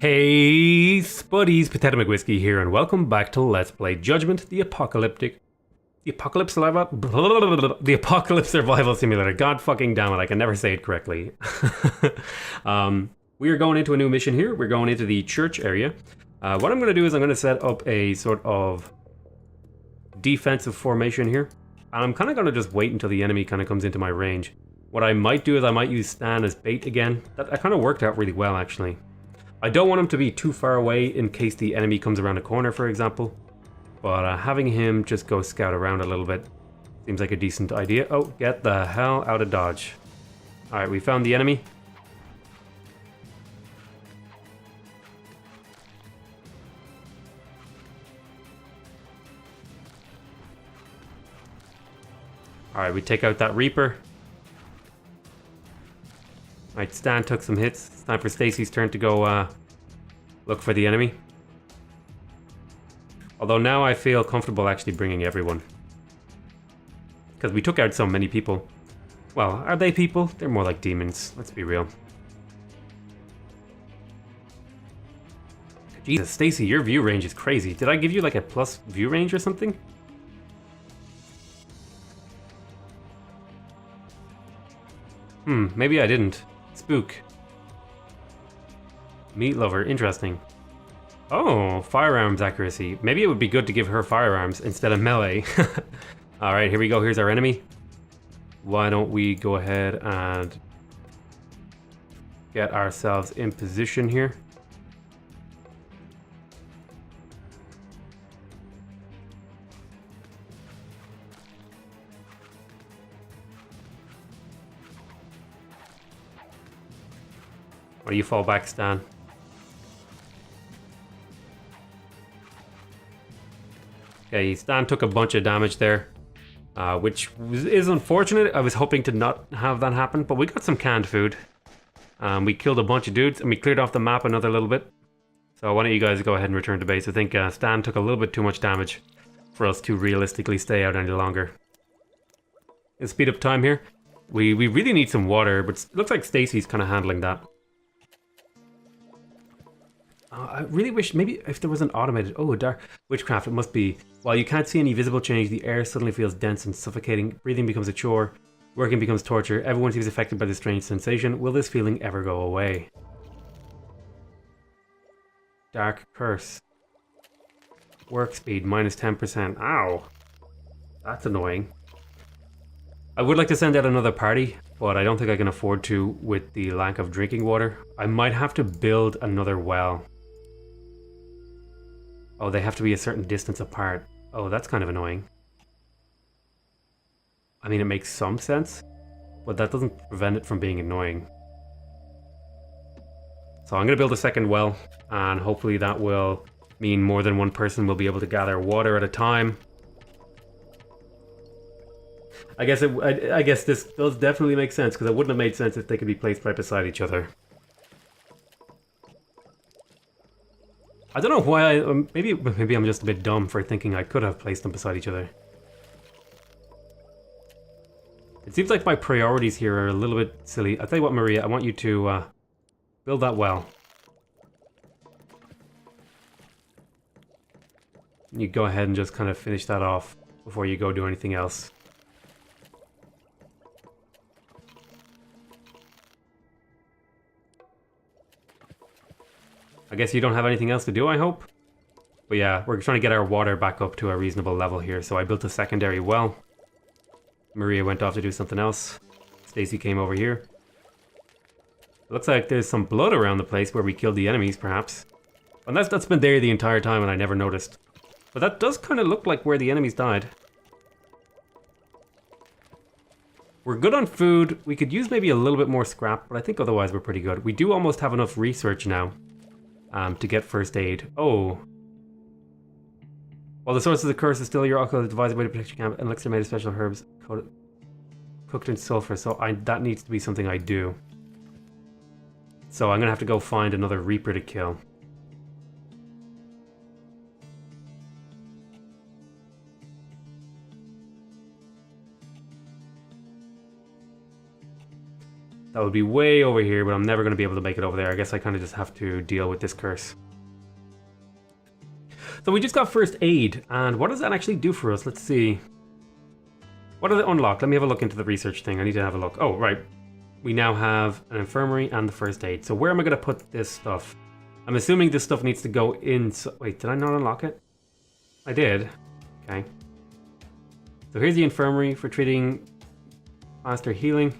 Hey, spuddies, PotatoMcWhiskey here, and welcome back to Let's Play Judgment, the apocalypse survival simulator. God fucking damn it, I can never say it correctly. We are going into a new mission here. We're going into the church area. What I'm going to do is I'm going to set up a sort of defensive formation here, and I'm kind of going to just wait until the enemy kind of comes into my range. What I might do is I might use Stan as bait again. That kind of worked out really well, actually. I don't want him to be too far away in case the enemy comes around a corner, for example. But having him just go scout around a little bit seems like a decent idea. Oh, get the hell out of Dodge. Alright, we found the enemy. Alright, we take out that Reaper. Alright, Stan took some hits. It's time for Stacy's turn to go look for the enemy. Although now I feel comfortable actually bringing everyone. Because we took out so many people. Well, are they people? They're more like demons, let's be real. Jesus, Stacy, your view range is crazy. Did I give you like a plus view range or something? Maybe I didn't. Spook. Meat lover, interesting. Oh, firearms accuracy. Maybe it would be good to give her firearms instead of melee. Alright, here we go. Here's our enemy. Why don't we go ahead and get ourselves in position here. Why do you fall back, Stan? Okay, Stan took a bunch of damage there, which is unfortunate. I was hoping to not have that happen, but we got some canned food. We killed a bunch of dudes, and we cleared off the map another little bit. So why don't you guys go ahead and return to base? I think Stan took a little bit too much damage for us to realistically stay out any longer. Let's speed up time here. We really need some water, but it looks like Stacy's kind of handling that. I really wish maybe if there was an automated... Oh, dark witchcraft, it must be. While you can't see any visible change, the air suddenly feels dense and suffocating. Breathing becomes a chore. Working becomes torture. Everyone seems affected by this strange sensation. Will this feeling ever go away? Dark curse. Work speed minus 10%. Ow. That's annoying. I would like to send out another party, but I don't think I can afford to with the lack of drinking water. I might have to build another well. Oh, they have to be a certain distance apart. Oh, that's kind of annoying. I mean, it makes some sense, but that doesn't prevent it from being annoying. So I'm going to build a second well, and hopefully that will mean more than one person will be able to gather water at a time. I guess this does definitely make sense, because it wouldn't have made sense if they could be placed right beside each other. I don't know why maybe I'm just a bit dumb for thinking I could have placed them beside each other. It seems like my priorities here are a little bit silly. I'll tell you what, Maria, I want you to build that well. You go ahead and just kind of finish that off before you go do anything else. I guess you don't have anything else to do, I hope? But yeah, we're trying to get our water back up to a reasonable level here, so I built a secondary well. Maria went off to do something else. Stacy came over here. Looks like there's some blood around the place where we killed the enemies, perhaps. And that's been there the entire time and I never noticed. But that does kind of look like where the enemies died. We're good on food. We could use maybe a little bit more scrap, but I think otherwise we're pretty good. We do almost have enough research now. To get first aid. Oh. While the source of the curse is still your uncle, devised a way to protect your camp, and elixir made of special herbs cooked in sulfur, so that needs to be something I do. So I'm gonna have to go find another Reaper to kill. That would be way over here, but I'm never going to be able to make it over there. I guess I kind of just have to deal with this curse. So we just got first aid, and what does that actually do for us? Let's see. What does it unlock? Let me have a look into the research thing. I need to have a look. Oh, right. We now have an infirmary and the first aid. So where am I going to put this stuff? I'm assuming this stuff needs to go in. So, wait, did I not unlock it? I did. Okay. So here's the infirmary for treating faster healing.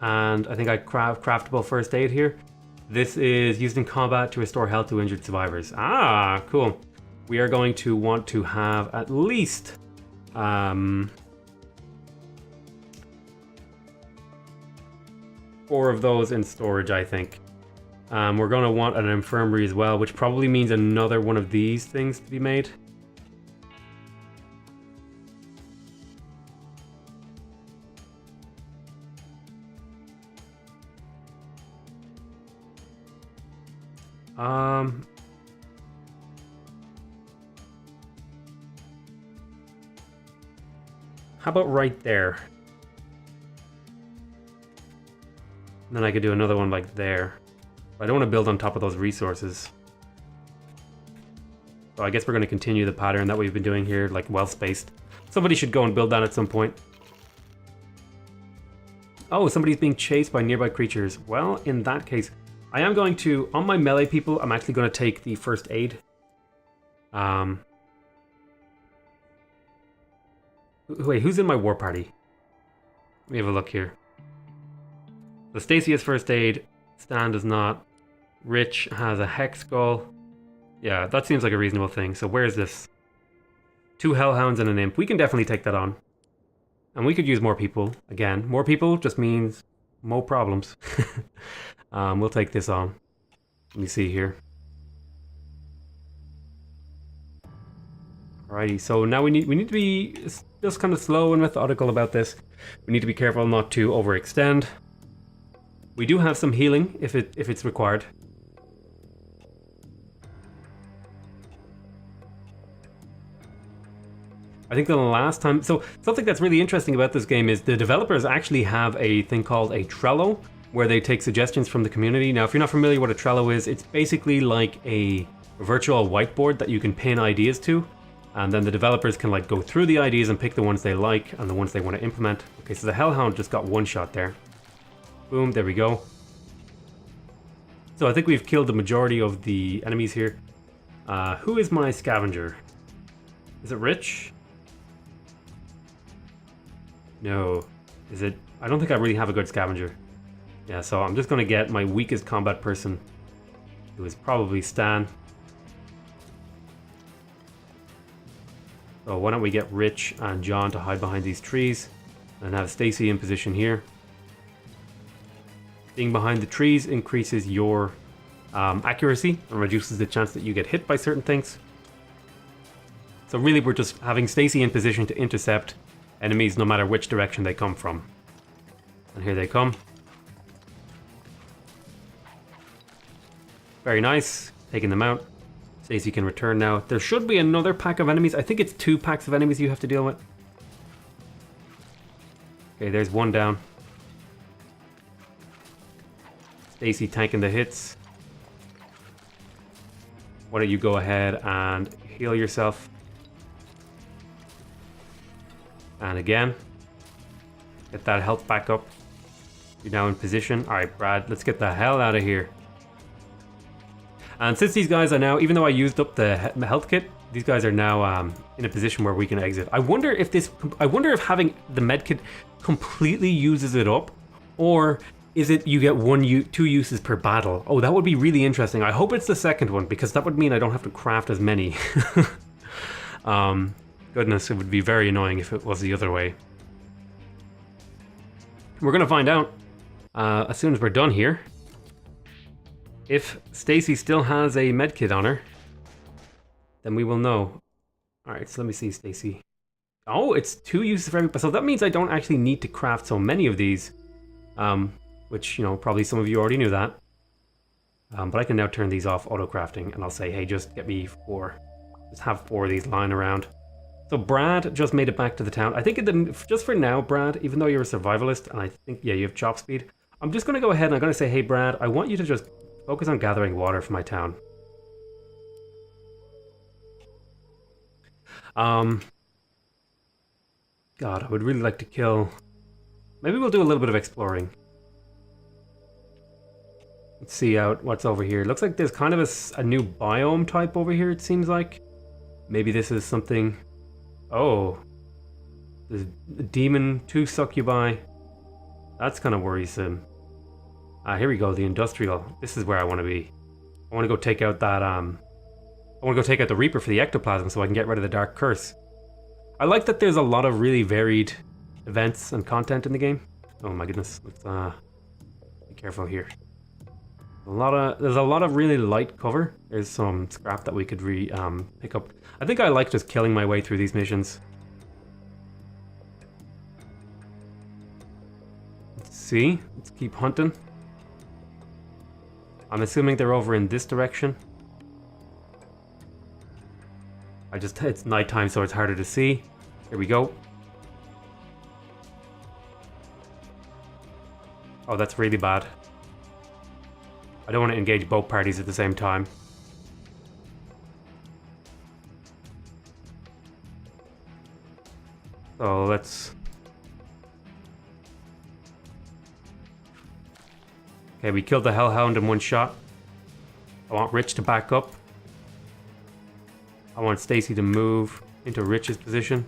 And I think I craftable first aid here. This is used in combat to restore health to injured survivors. Ah, cool. We are going to want to have at least 4 of those in storage, I think. We're going to want an infirmary as well, which probably means another one of these things to be made. How about right there? And then I could do another one like there. But I don't want to build on top of those resources. So I guess we're going to continue the pattern that we've been doing here, like well spaced. Somebody should go and build that at some point. Oh, somebody's being chased by nearby creatures. Well, in that case, I am going to, on my melee people, I'm actually going to take the first aid. Wait, who's in my war party? Let me have a look here. So Stacy has first aid. Stan does not. Rich has a hex skull. Yeah, that seems like a reasonable thing. So where's this? 2 hellhounds and an imp. We can definitely take that on. And we could use more people. Again, more people just means more problems. We'll take this on. Let me see here. Alrighty, so now we need to be just kind of slow and methodical about this. We need to be careful not to overextend. We do have some healing if it's required. I think the last time... So something that's really interesting about this game is the developers actually have a thing called a Trello, where they take suggestions from the community. Now, if you're not familiar what a Trello is, it's basically like a virtual whiteboard that you can pin ideas to. And then the developers can like go through the ideas and pick the ones they like and the ones they want to implement. Okay, so the Hellhound just got 1 shot there. Boom, there we go. So I think we've killed the majority of the enemies here. Who is my scavenger? Is it Rich? No. Is it? I don't think I really have a good scavenger. Yeah, so I'm just going to get my weakest combat person, who is probably Stan. So why don't we get Rich and John to hide behind these trees and have Stacy in position here. Being behind the trees increases your accuracy and reduces the chance that you get hit by certain things. So really we're just having Stacy in position to intercept enemies no matter which direction they come from. And here they come. Very nice, taking them out. Stacy can return now. There should be another pack of enemies. I think it's 2 packs of enemies you have to deal with. Okay, there's 1 down. Stacy tanking the hits. Why don't you go ahead and heal yourself. And again, get that health back up. You're now in position. Alright, Brad, let's get the hell out of here. And since these guys are now, even though I used up the health kit, these guys are now in a position where we can exit. I wonder if having the med kit completely uses it up, or is it you get 2 uses per battle? Oh, that would be really interesting. I hope it's the second one, because that would mean I don't have to craft as many. Goodness, it would be very annoying if it was the other way. We're gonna find out as soon as we're done here. If Stacy still has a medkit on her, then we will know. Alright, so let me see, Stacy. Oh, it's 2 uses for every... So that means I don't actually need to craft so many of these. Which, you know, probably some of you already knew that. But I can now turn these off auto-crafting, and I'll say, hey, just get me 4. Just have 4 of these lying around. So Brad just made it back to the town. I think just for now, Brad, even though you're a survivalist, and I think, yeah, you have chop speed, I'm just going to go ahead and I'm going to say, hey, Brad, I want you to just focus on gathering water for my town. God, I would really like to kill... Maybe we'll do a little bit of exploring. Let's see out what's over here. Looks like there's kind of a new biome type over here, it seems like. Maybe this is something... Oh. There's a demon, 2 succubi. That's kind of worrisome. Here we go, the industrial. This is where I want to be. I want to go take out that, I want to go take out the Reaper for the ectoplasm so I can get rid of the Dark Curse. I like that there's a lot of really varied events and content in the game. Oh my goodness, let's be careful here. There's a lot of really light cover. There's some scrap that we could pick up. I think I like just killing my way through these missions. Let's see, let's keep hunting. I'm assuming they're over in this direction. It's nighttime, so it's harder to see. Here we go. Oh, that's really bad. I don't want to engage both parties at the same time. So let's... Okay, we killed the Hellhound in one shot. I want Rich to back up. I want Stacy to move into Rich's position.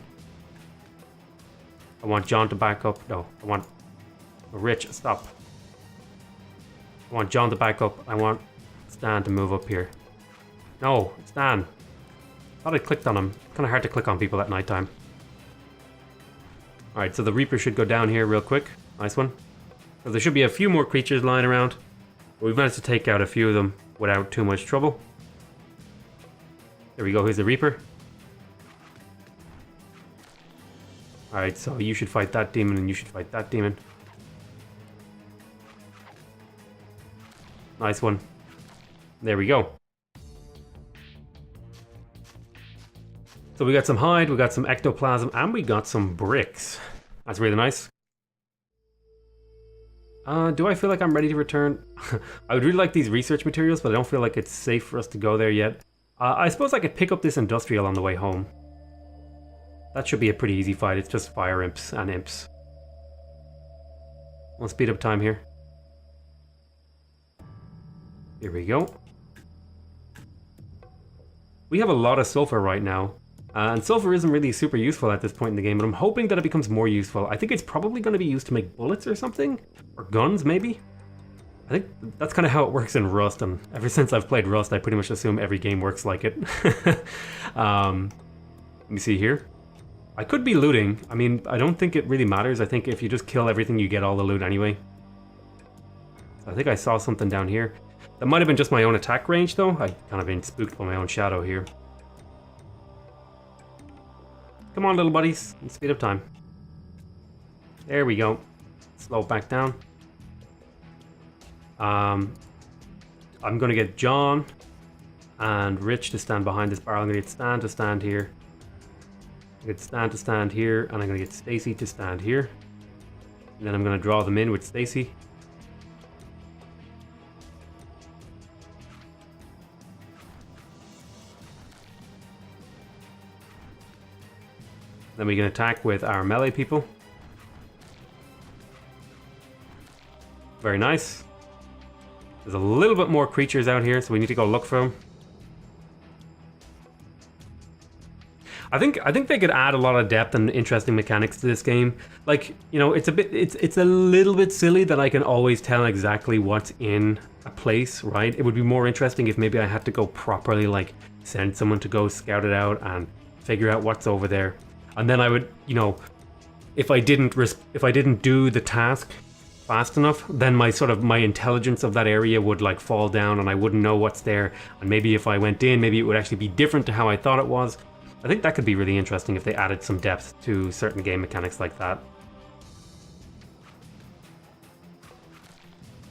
I want John to back up. No, I want... Rich, stop. I want John to back up. I want Stan to move up here. No, Stan. Thought I clicked on him. Kind of hard to click on people at nighttime. Alright, so the Reaper should go down here real quick. Nice one. So there should be a few more creatures lying around. But we've managed to take out a few of them without too much trouble. There we go, here's the Reaper. Alright, so you should fight that demon and you should fight that demon. Nice one. There we go. So we got some hide, we got some ectoplasm, and we got some bricks. That's really nice. Do I feel like I'm ready to return? I would really like these research materials, but I don't feel like it's safe for us to go there yet. I suppose I could pick up this industrial on the way home. That should be a pretty easy fight. It's just fire imps and imps. We'll speed up time here. Here we go. We have a lot of sulfur right now. And sulfur isn't really super useful at this point in the game, but I'm hoping that it becomes more useful. I think it's probably going to be used to make bullets or something? Or guns, maybe? I think that's kind of how it works in Rust, and ever since I've played Rust, I pretty much assume every game works like it. Let me see here. I could be looting. I mean, I don't think it really matters. I think if you just kill everything, you get all the loot anyway. I think I saw something down here. That might have been just my own attack range, though. I kind of been spooked by my own shadow here. Come on, little buddies. Let's speed up time. There we go. Slow back down. I'm going to get John and Rich to stand behind this barrel. I'm going to get Stan to stand here. I'm going to get Stan to stand here, and I'm going to get Stacy to stand here. And then I'm going to draw them in with Stacy. Then we can attack with our melee people. Very nice. There's a little bit more creatures out here, so we need to go look for them. I think they could add a lot of depth and interesting mechanics to this game. Like, you know, it's a little bit silly that I can always tell exactly what's in a place, right? It would be more interesting if maybe I had to go properly, like send someone to go scout it out and figure out what's over there. And then I would, you know, if I didn't do the task fast enough, then my intelligence of that area would like fall down and I wouldn't know what's there. And maybe if I went in, maybe it would actually be different to how I thought it was. I think that could be really interesting if they added some depth to certain game mechanics like that.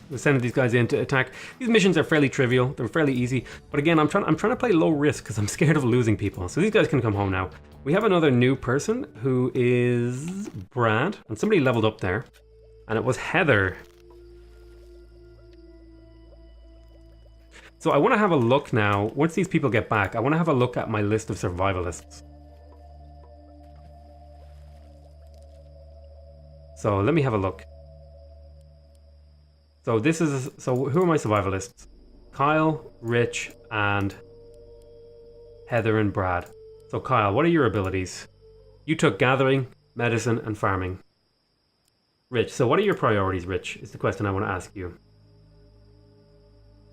We're sending these guys in to attack. These missions are fairly trivial, they're fairly easy, but again, I'm trying to play low risk because I'm scared of losing people. So these guys can come home now. We have another new person who is Brad, and somebody leveled up there, and it was Heather. So I want to have a look now. Once these people get back, I want to have a look at my list of survivalists. So let me have a look. So who are my survivalists? Kyle, Rich, and Heather and Brad. So Kyle, what are your abilities? You took gathering, medicine, and farming. Rich, so what are your priorities, Rich? Is the question I want to ask you.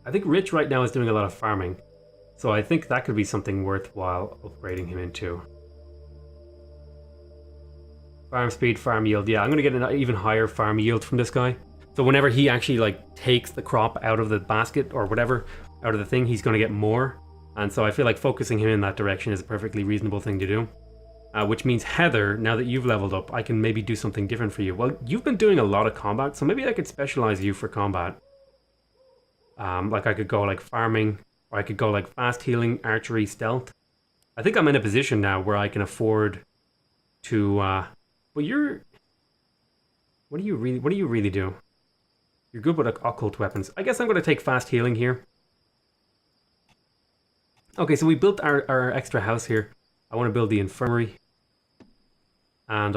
I think Rich right now is doing a lot of farming. So I think that could be something worthwhile upgrading him into. Farm speed, farm yield. Yeah, I'm going to get an even higher farm yield from this guy. So whenever he actually like takes the crop out of the basket or whatever, out of the thing, he's going to get more. And so I feel like focusing him in that direction is a perfectly reasonable thing to do. Which means Heather, now that you've leveled up, I can maybe do something different for you. Well, you've been doing a lot of combat, so maybe I could specialize you for combat. Like I could go like farming, or I could go like fast healing, archery, stealth. I think I'm in a position now where I can afford to, well, what do you really do? You're good with occult weapons. I guess I'm going to take fast healing here. Okay, so we built our extra house here. I want to build the infirmary. And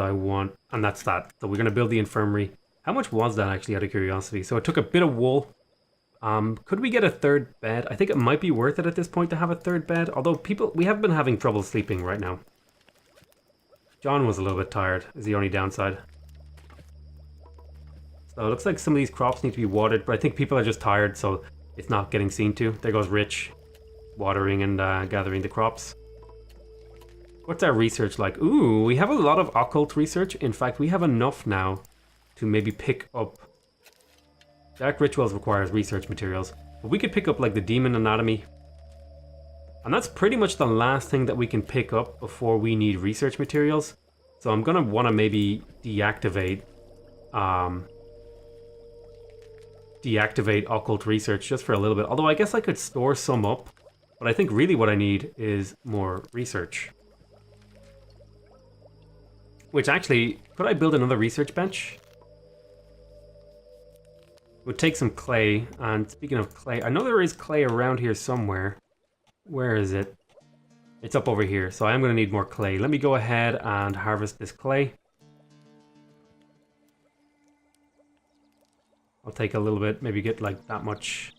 that's that. So we're going to build the infirmary. How much was that actually, out of curiosity? So it took a bit of wool. Could we get a third bed? I think it might be worth it at this point to have a third bed. Although we have been having trouble sleeping right now. John was a little bit tired, is the only downside. So it looks like some of these crops need to be watered, but I think people are just tired, so it's not getting seen to. There goes Rich, watering and gathering the crops. What's our research like? Ooh, we have a lot of occult research. In fact, we have enough now to maybe pick up... Dark Rituals requires research materials, but we could pick up like the demon anatomy. And that's pretty much the last thing that we can pick up before we need research materials. So I'm gonna want to maybe deactivate occult research just for a little bit. Although I guess I could store some up, but I think really what I need is more research. Which actually, could I build another research bench? It would take some clay, and speaking of clay, I know there is clay around here somewhere. Where is it? It's up over here, so I am going to need more clay. Let me go ahead and harvest this clay. I'll take a little bit, maybe get like that much.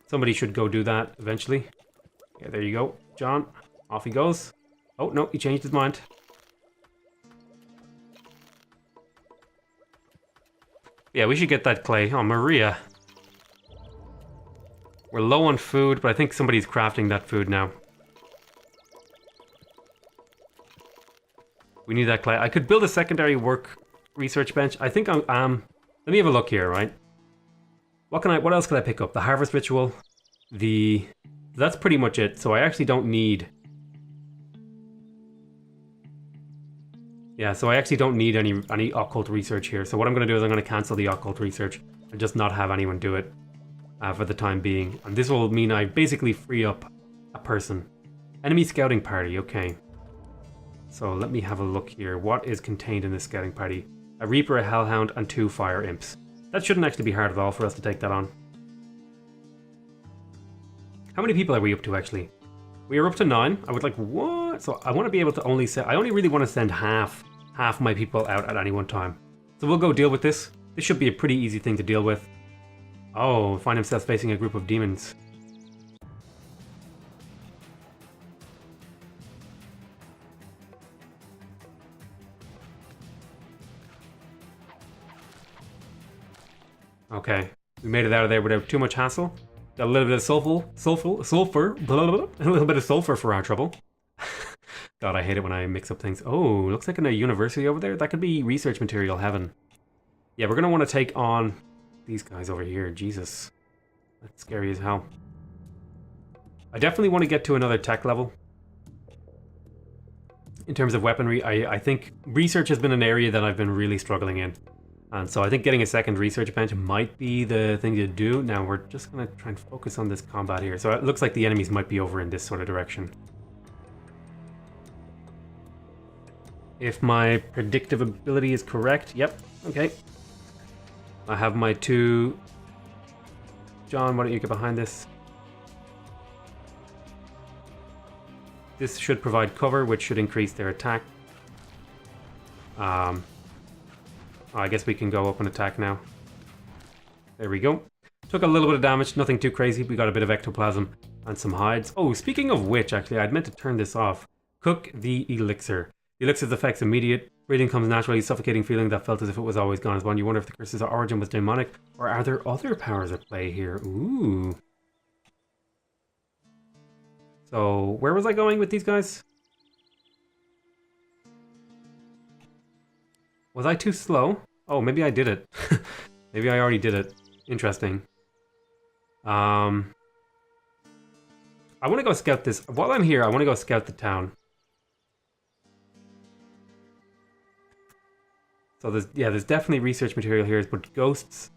Somebody should go do that eventually. Yeah, there you go, John. Off he goes. Oh, no, he changed his mind. Yeah, we should get that clay. Oh, Maria. We're low on food, but I think somebody's crafting that food now. We need that clay. I could build a secondary work research bench. I think let me have a look here, right? What else can I pick up? The harvest ritual. That's pretty much it. So I actually don't need... Yeah, so I actually don't need any occult research here. So what I'm going to do is I'm going to cancel the occult research and just not have anyone do it for the time being. And this will mean I basically free up a person. Enemy scouting party, okay. So let me have a look here. What is contained in this scouting party? A Reaper, a Hellhound, and 2 Fire Imps. That shouldn't actually be hard at all for us to take that on. How many people are we up to, actually? We are up to 9. I would like, what? So I want to be able to only send... I only really want to send half my people out at any one time. So we'll go deal with this. This should be a pretty easy thing to deal with. Oh, find himself facing a group of demons. Okay, we made it out of there without too much hassle. Got a little bit of sulfur, blah, blah, blah, a little bit of sulfur for our trouble. God, I hate it when I mix up things. Oh, looks like in a university over there. That could be research material heaven. Yeah, we're going to want to take on these guys over here. Jesus. That's scary as hell. I definitely want to get to another tech level. In terms of weaponry, I think research has been an area that I've been really struggling in. And so I think getting a second research bench might be the thing to do. Now we're just going to try and focus on this combat here. So it looks like the enemies might be over in this sort of direction. If my predictive ability is correct. Yep, okay. I have my two... John, why don't you get behind this? This should provide cover, which should increase their attack. I guess we can go up and attack now. There we go. Took a little bit of damage, nothing too crazy. We got a bit of ectoplasm and some hides. Oh, speaking of which, actually, I'd meant to turn this off. Cook the elixir. The elixir's effects immediate. Breathing comes naturally, suffocating feeling that felt as if it was always gone as one. You wonder if the curse's origin was demonic, or are there other powers at play here? Ooh. So, where was I going with these guys? Was I too slow? Oh, maybe I did it. Maybe I already did it. Interesting. I want to go scout this. While I'm here, I want to go scout the town. So there's definitely research material here, but ghosts.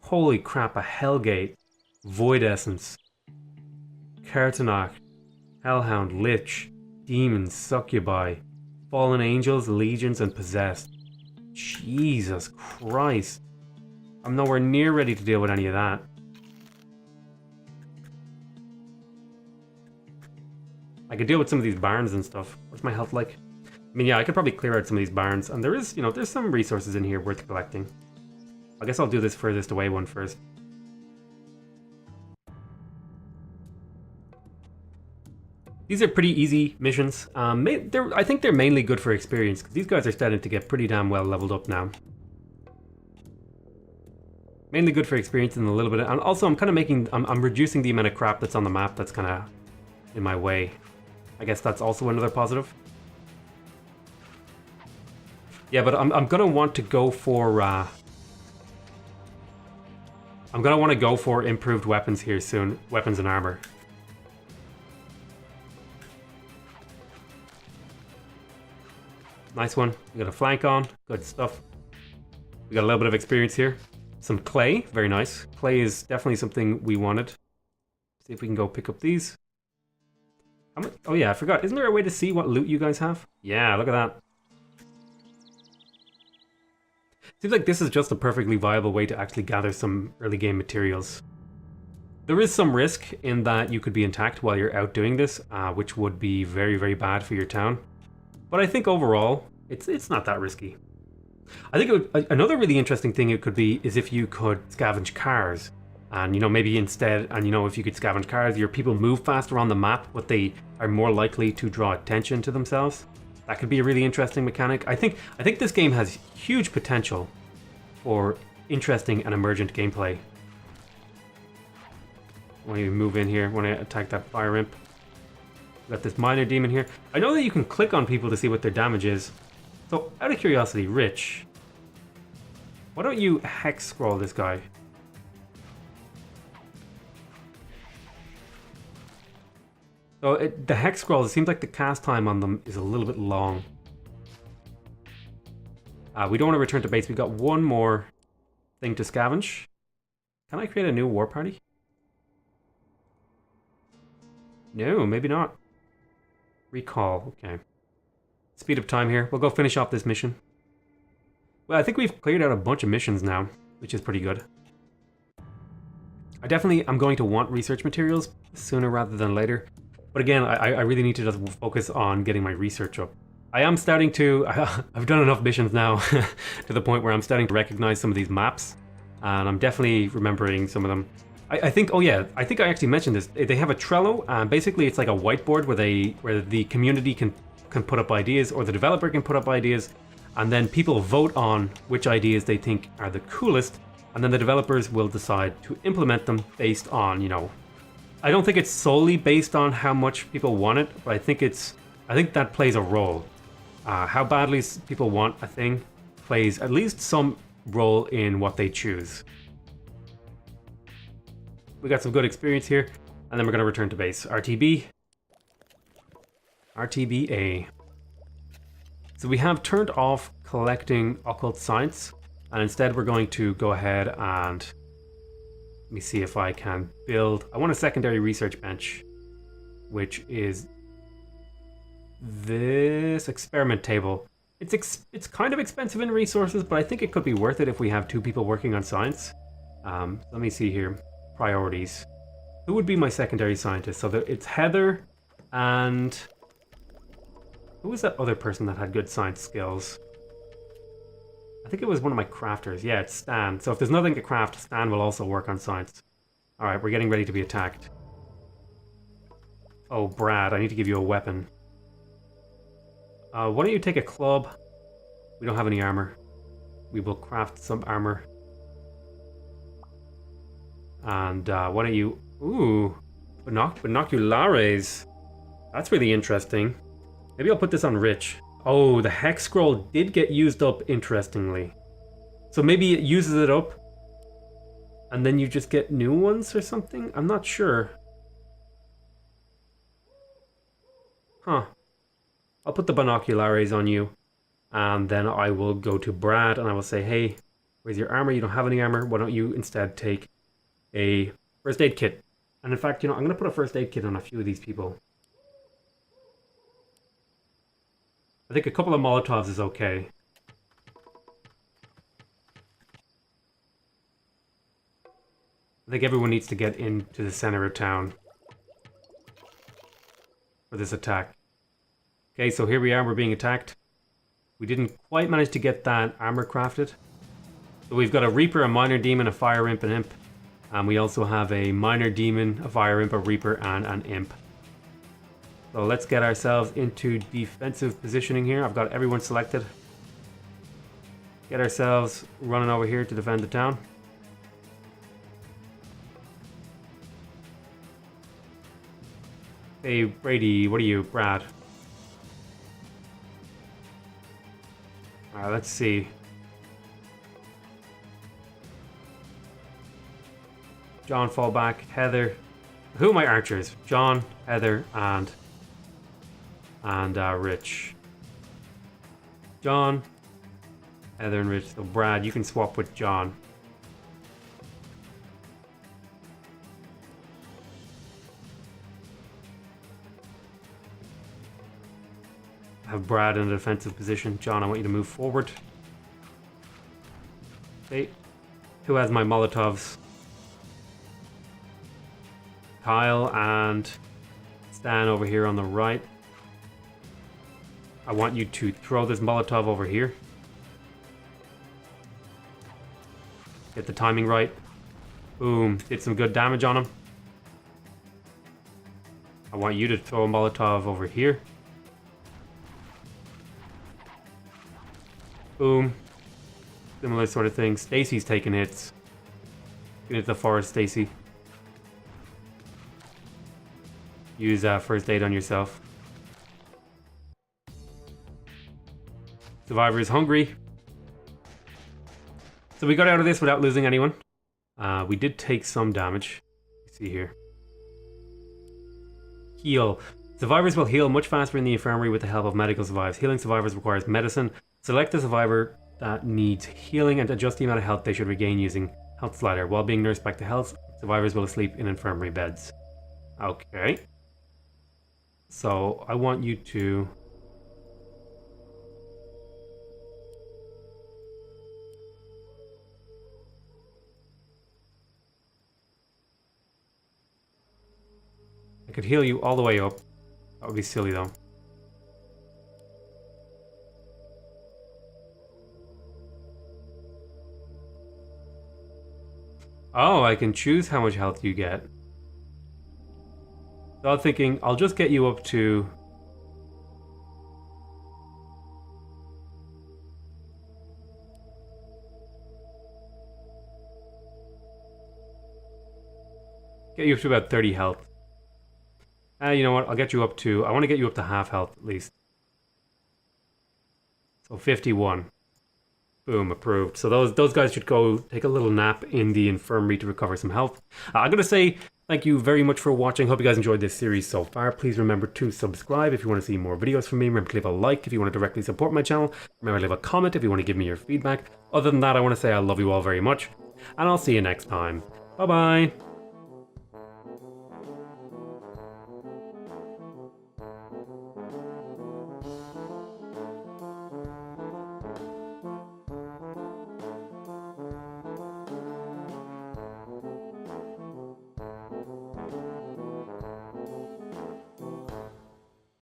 Holy crap, a Hellgate. Void Essence. Cartonac. Hellhound, Lich. Demons, Succubi. Fallen Angels, Legions, and Possessed. Jesus Christ. I'm nowhere near ready to deal with any of that. I could deal with some of these barns and stuff. What's my health like? I mean, yeah, I could probably clear out some of these barns. And there is, there's some resources in here worth collecting. I guess I'll do this furthest away one first. These are pretty easy missions. I think they're mainly good for experience, because these guys are starting to get pretty damn well leveled up now. Mainly good for experience and a little bit of, and also I'm kind of making, I'm reducing the amount of crap that's on the map that's kind of in my way. I guess that's also another positive. Yeah, but I'm gonna want to go for, I'm gonna want to go for improved weapons here soon, weapons and armor. Nice one. We got a flank on. Good stuff. We got a little bit of experience here. Some clay. Very nice. Clay is definitely something we wanted. See if we can go pick up these. Oh yeah, I forgot. Isn't there a way to see what loot you guys have? Yeah, look at that. Seems like this is just a perfectly viable way to actually gather some early game materials. There is some risk in that you could be attacked while you're out doing this, which would be very, very bad for your town. But I think overall, it's not that risky. I think another really interesting thing it could be is if you could scavenge cars. And, maybe instead, and, if you could scavenge cars, your people move faster on the map, but they are more likely to draw attention to themselves. That could be a really interesting mechanic. I think this game has huge potential for interesting and emergent gameplay. When you move in here, when I attack that fire imp. Got this minor demon here. I know that you can click on people to see what their damage is. So, out of curiosity, Rich, why don't you hex scroll this guy? So, the hex scrolls, it seems like the cast time on them is a little bit long. We don't want to return to base. We got one more thing to scavenge. Can I create a new war party? No, maybe not. Recall, okay. Speed up time here. We'll go finish off this mission. Well, I think we've cleared out a bunch of missions now, which is pretty good. I'm going to want research materials sooner rather than later. But again, I really need to just focus on getting my research up. I am starting to... I've done enough missions now to the point where I'm starting to recognize some of these maps. And I'm definitely remembering some of them. I think, oh yeah, I think I actually mentioned this. They have a Trello, and basically it's like a whiteboard where the community can put up ideas, or the developer can put up ideas, and then people vote on which ideas they think are the coolest, and then the developers will decide to implement them based on, I don't think it's solely based on how much people want it, but I think that plays a role. How badly people want a thing plays at least some role in what they choose. We got some good experience here, and then we're going to return to base. RTB. RTBA. So we have turned off collecting occult science, and instead we're going to go ahead and... Let me see if I can build... I want a secondary research bench, which is this experiment table. It's kind of expensive in resources, but I think it could be worth it if we have 2 people working on science. Let me see here. Priorities. Who would be my secondary scientist? So it's Heather and... Who was that other person that had good science skills? I think it was one of my crafters. Yeah, it's Stan. So if there's nothing to craft, Stan will also work on science. Alright, we're getting ready to be attacked. Oh, Brad, I need to give you a weapon. Why don't you take a club? We don't have any armor. We will craft some armor. And why don't you... Ooh, binoculars. That's really interesting. Maybe I'll put this on Rich. Oh, the hex scroll did get used up, interestingly. So maybe it uses it up, and then you just get new ones or something? I'm not sure. Huh. I'll put the binoculars on you, and then I will go to Brad, and I will say, hey, where's your armor? You don't have any armor. Why don't you instead take a first aid kit? And in fact, you know, I'm going to put a first aid kit on a few of these people. I think a couple of Molotovs is okay. I think everyone needs to get into the center of town for this attack. Okay, so here we are, we're being attacked. We didn't quite manage to get that armor crafted. So we've got a Reaper, a Minor Demon, a Fire Imp, an Imp. And we also have a Minor Demon, a Fire Imp, a Reaper, and an Imp. So let's get ourselves into defensive positioning here. I've got everyone selected. Get ourselves running over here to defend the town. Hey, Brady, what are you? Brad. Alright, let's see. John, fall back. Heather. Who are my archers? John, Heather, and Rich. John, Heather, and Rich. So Brad, you can swap with John. Have Brad in a defensive position. John, I want you to move forward. Okay. Who has my Molotovs? Kyle and Stan over here on the right. I want you to throw this Molotov over here. Get the timing right. Boom. Did some good damage on him. I want you to throw a Molotov over here. Boom. Similar sort of thing. Stacy's taking hits. Get into the forest, Stacy. Use first aid on yourself. Survivor is hungry. So we got out of this without losing anyone. We did take some damage. Let's see here. Heal. Survivors will heal much faster in the infirmary with the help of medical survivors. Healing survivors requires medicine. Select the survivor that needs healing and adjust the amount of health they should regain using health slider. While being nursed back to health, survivors will sleep in infirmary beds. Okay. So I want you to... I could heal you all the way up. That would be silly though. Oh, I can choose how much health you get. So I'm thinking, I'll just get you up to... Get you up to about 30 health. You know what, I'll get you up to... I want to get you up to half health at least. So 51. Boom, approved. So those guys should go take a little nap in the infirmary to recover some health. I'm going to say thank you very much for watching. Hope you guys enjoyed this series so far. Please remember to subscribe if you want to see more videos from me. Remember to leave a like if you want to directly support my channel. Remember to leave a comment if you want to give me your feedback. Other than that, I want to say I love you all very much. And I'll see you next time. Bye-bye.